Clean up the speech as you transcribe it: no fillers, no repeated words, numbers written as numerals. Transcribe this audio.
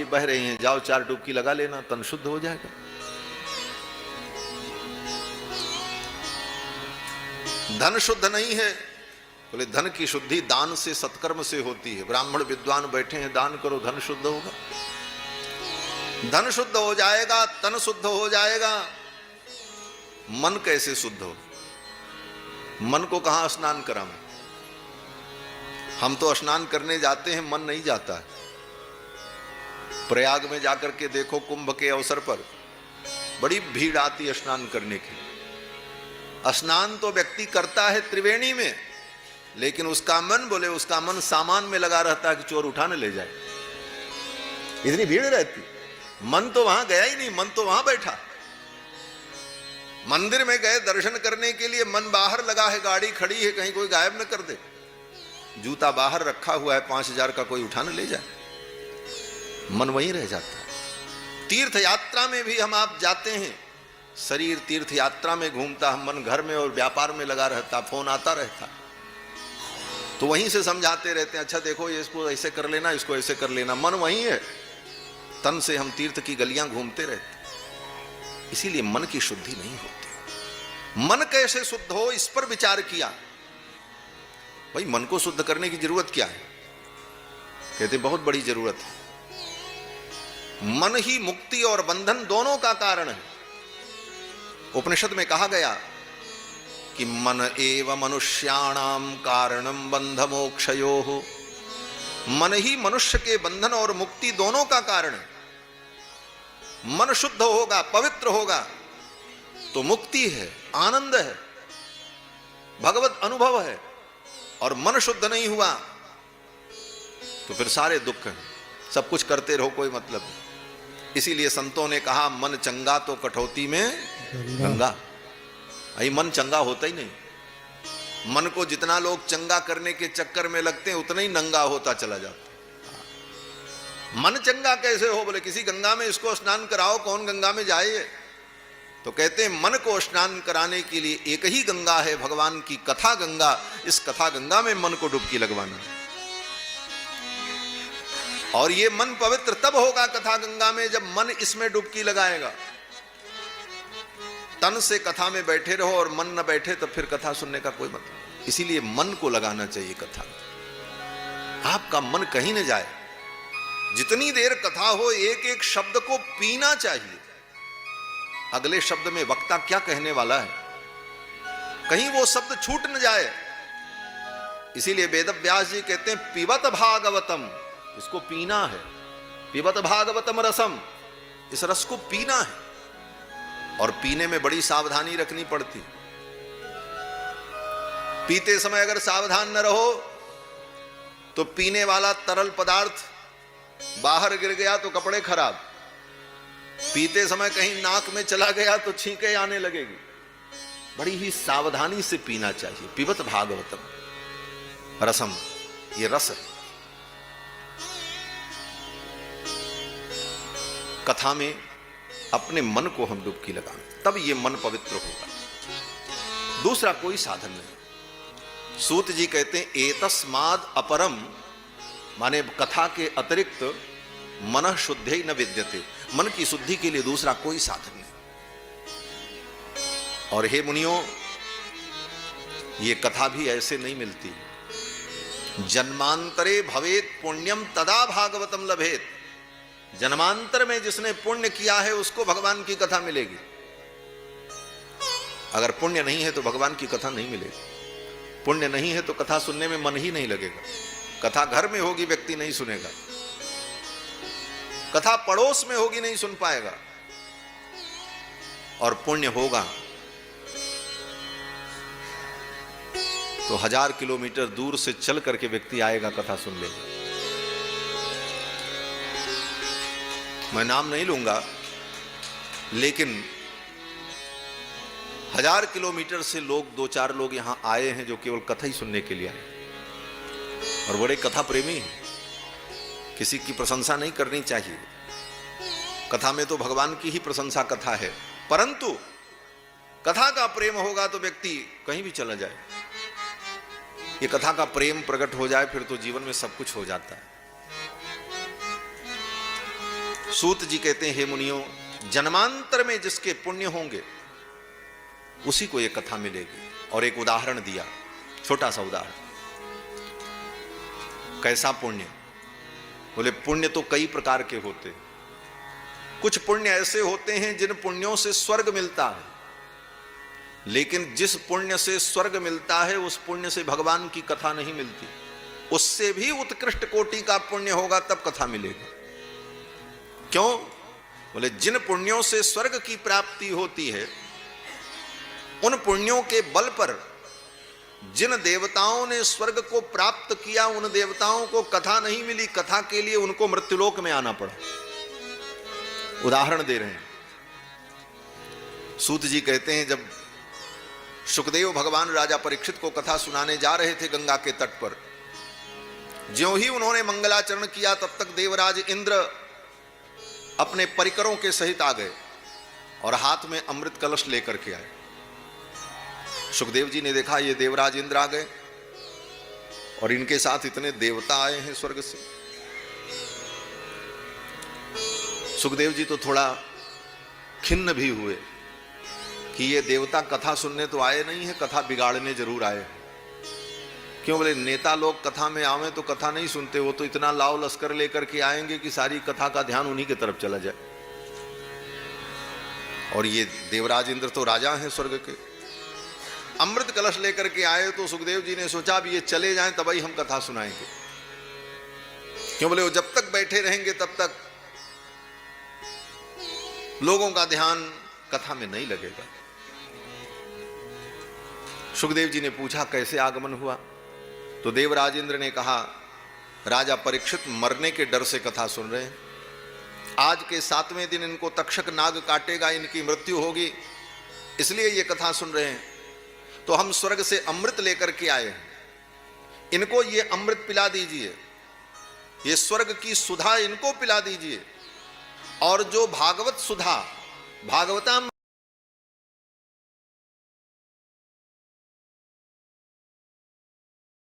बह रही हैं, जाओ 4 डुबकी लगा लेना, तन शुद्ध हो जाएगा। धन शुद्ध नहीं है, बोले धन की शुद्धि दान से, सत्कर्म से होती है। ब्राह्मण विद्वान बैठे हैं, दान करो, धन शुद्ध होगा। धन शुद्ध हो जाएगा, तन शुद्ध हो जाएगा, मन कैसे शुद्ध हो? मन को कहां स्नान कराएं? हम तो स्नान करने जाते हैं, मन नहीं जाता है। प्रयाग में जाकर के देखो, कुंभ के अवसर पर बड़ी भीड़ आती है स्नान करने की। स्नान तो व्यक्ति करता है त्रिवेणी में, लेकिन उसका मन, बोले उसका मन सामान में लगा रहता है कि चोर उठा न ले जाए, इतनी भीड़ रहती। मन तो वहां गया ही नहीं, मन तो वहां बैठा। मंदिर में गए दर्शन करने के लिए, मन बाहर लगा है, गाड़ी खड़ी है, कहीं कोई गायब न कर दे। जूता बाहर रखा हुआ है 5000 का, कोई उठा न ले जाए, मन वहीं रह जाता है। तीर्थ यात्रा में भी हम आप जाते हैं, शरीर तीर्थ यात्रा में घूमता, हम मन घर में और व्यापार में लगा रहता, फोन आता रहता, तो वहीं से समझाते रहते हैं, अच्छा देखो ये इसको ऐसे कर लेना, इसको ऐसे कर लेना, मन वहीं है। तन से हम तीर्थ की गलियां घूमते रहते, इसीलिए मन की शुद्धि नहीं होती। मन कैसे शुद्ध हो, इस पर विचार किया। भाई मन को शुद्ध करने की जरूरत क्या है? कहते बहुत बड़ी जरूरत है। मन ही मुक्ति और बंधन दोनों का कारण है। उपनिषद में कहा गया कि मन एव मनुष्याणाम कारणम बंध मोक्षयोः। मन ही मनुष्य के बंधन और मुक्ति दोनों का कारण है। मन शुद्ध होगा, पवित्र होगा तो मुक्ति है, आनंद है, भगवत अनुभव है। और मन शुद्ध नहीं हुआ तो फिर सारे दुख हैं, सब कुछ करते रहो, कोई मतलब नहीं। इसीलिए संतों ने कहा, मन चंगा तो कठौती में गंगा। भाई मन चंगा होता ही नहीं। मन को जितना लोग चंगा करने के चक्कर में लगते हैं, उतना ही नंगा होता चला जाता। मन चंगा कैसे हो? बोले किसी गंगा में इसको स्नान कराओ, कौन गंगा में जाए? तो कहते हैं मन को स्नान कराने के लिए एक ही गंगा है, भगवान की कथा गंगा। इस कथा गंगा में मन को डुबकी लगवाना। और ये मन पवित्र तब होगा कथा गंगा में, जब मन इसमें डुबकी लगाएगा। तन से कथा में बैठे रहो और मन न बैठे तो फिर कथा सुनने का कोई मतलब। इसीलिए मन को लगाना चाहिए कथा। आपका मन कहीं न जाए। जितनी देर कथा हो, एक एक शब्द को पीना चाहिए। अगले शब्द में वक्ता क्या कहने वाला है, कहीं वो शब्द छूट न जाए। इसीलिए वेद व्यास जी कहते हैं, पिबत भागवतम, इसको पीना है। पिबत भागवतम रसम, इस रस को पीना है। और पीने में बड़ी सावधानी रखनी पड़ती। पीते समय अगर सावधान न रहो तो पीने वाला तरल पदार्थ बाहर गिर गया तो कपड़े खराब। पीते समय कहीं नाक में चला गया तो छींके आने लगेगी। बड़ी ही सावधानी से पीना चाहिए। पिबत भागवतम रसम, ये रस है। कथा में अपने मन को हम डुबकी लगाएं, तब ये मन पवित्र होगा। दूसरा कोई साधन नहीं। सूत जी कहते हैं, एतस्माद् अपरम, माने कथा के अतिरिक्त मन शुद्धे न विद्यते। मन की शुद्धि के लिए दूसरा कोई साधन नहीं। और हे मुनियों, ये कथा भी ऐसे नहीं मिलती। जन्मांतरे भवेत पुण्यम तदा भागवतम लभेत। जन्मांतर में जिसने पुण्य किया है उसको भगवान की कथा मिलेगी। अगर पुण्य नहीं है तो भगवान की कथा नहीं मिलेगी। पुण्य नहीं है तो कथा सुनने में मन ही नहीं लगेगा। कथा घर में होगी, व्यक्ति नहीं सुनेगा। कथा पड़ोस में होगी, नहीं सुन पाएगा। और पुण्य होगा तो 1000 किलोमीटर दूर से चल करके व्यक्ति आएगा, कथा सुन लेगा। मैं नाम नहीं लूंगा, लेकिन 1000 किलोमीटर से लोग, 2-4 लोग यहां आए हैं जो केवल कथा ही सुनने के लिए आए, और बड़े कथा प्रेमी हैं। किसी की प्रशंसा नहीं करनी चाहिए। कथा में तो भगवान की ही प्रशंसा कथा है, परंतु कथा का प्रेम होगा तो व्यक्ति कहीं भी चला जाए। ये कथा का प्रेम प्रकट हो जाए फिर तो जीवन में सब कुछ हो जाता है। सूत जी कहते हैं, हे मुनियों, जन्मांतर में जिसके पुण्य होंगे उसी को यह कथा मिलेगी। और एक उदाहरण दिया, छोटा सा उदाहरण। कैसा पुण्य? बोले पुण्य तो कई प्रकार के होते हैं। कुछ पुण्य ऐसे होते हैं जिन पुण्यों से स्वर्ग मिलता है, लेकिन जिस पुण्य से स्वर्ग मिलता है उस पुण्य से भगवान की कथा नहीं मिलती। उससे भी उत्कृष्ट कोटि का पुण्य होगा तब कथा मिलेगी। क्यों? बोले जिन पुण्यों से स्वर्ग की प्राप्ति होती है, उन पुण्यों के बल पर जिन देवताओं ने स्वर्ग को प्राप्त किया, उन देवताओं को कथा नहीं मिली। कथा के लिए उनको मृत्युलोक में आना पड़ा। उदाहरण दे रहे हैं। सूत जी कहते हैं, जब शुकदेव भगवान राजा परीक्षित को कथा सुनाने जा रहे थे गंगा के तट पर, ज्यों ही उन्होंने मंगलाचरण किया तब तक देवराज इंद्र अपने परिकरों के सहित आ गए और हाथ में अमृत कलश लेकर के आए। सुखदेव जी ने देखा ये देवराज इंद्र आ गए और इनके साथ इतने देवता आए हैं स्वर्ग से। सुखदेव जी तो थोड़ा खिन्न भी हुए कि ये देवता कथा सुनने तो आए नहीं है, कथा बिगाड़ने जरूर आए हैं। क्यों? बोले नेता लोग कथा में आवे तो कथा नहीं सुनते, वो तो इतना लाव लश्कर लेकर के आएंगे कि सारी कथा का ध्यान उन्हीं की तरफ चला जाए। और ये देवराज इंद्र तो राजा हैं स्वर्ग के, अमृत कलश लेकर के आए। तो सुखदेव जी ने सोचा अब ये चले जाएं तभी हम कथा सुनाएंगे। क्यों? बोले वो जब तक बैठे रहेंगे तब तक लोगों का ध्यान कथा में नहीं लगेगा। सुखदेव जी ने पूछा कैसे आगमन हुआ? तो देवराज इंद्र ने कहा, राजा परीक्षित मरने के डर से कथा सुन रहे हैं। आज के 7वें दिन इनको तक्षक नाग काटेगा, इनकी मृत्यु होगी, इसलिए ये कथा सुन रहे हैं। तो हम स्वर्ग से अमृत लेकर के आए हैं, इनको ये अमृत पिला दीजिए, ये स्वर्ग की सुधा इनको पिला दीजिए। और जो भागवत सुधा, भागवताम